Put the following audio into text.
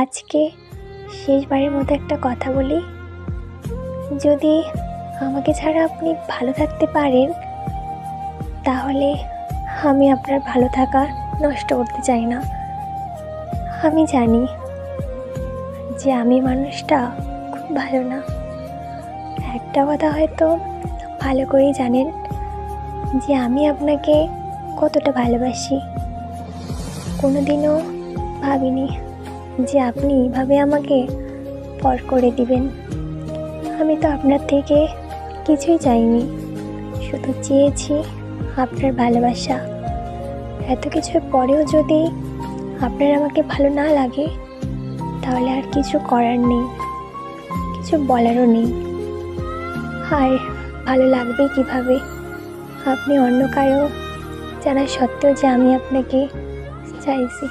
আজকে শেষবারের মতো একটা কথা বলি, যদি আমাকে ছাড়া আপনি ভালো থাকতে পারেন তাহলে আমি আপনার ভালো থাকা নষ্ট করতে চাই না। আমি জানি যে আমি মানুষটা খুব ভালো না। একটা কথা হয়তো ভালো করেই জানেন যে আমি আপনাকে কতটা ভালোবাসি। কোনোদিনও ভাবিনি যে আপনি এইভাবে আমাকে পর করে দিবেন। আমি তো আপনার থেকে কিছুই চাইনি, শুধু চেয়েছি আপনার ভালোবাসা। এত কিছুর পরেও যদি আপনার আমাকে ভালো না লাগে তাহলে আর কিছু করার নেই, কিছু বলারও নেই। আর ভালো লাগবে কিভাবে আপনি অন্য কারো জানা সত্ত্বেও যে আমি আপনাকে চাইছি।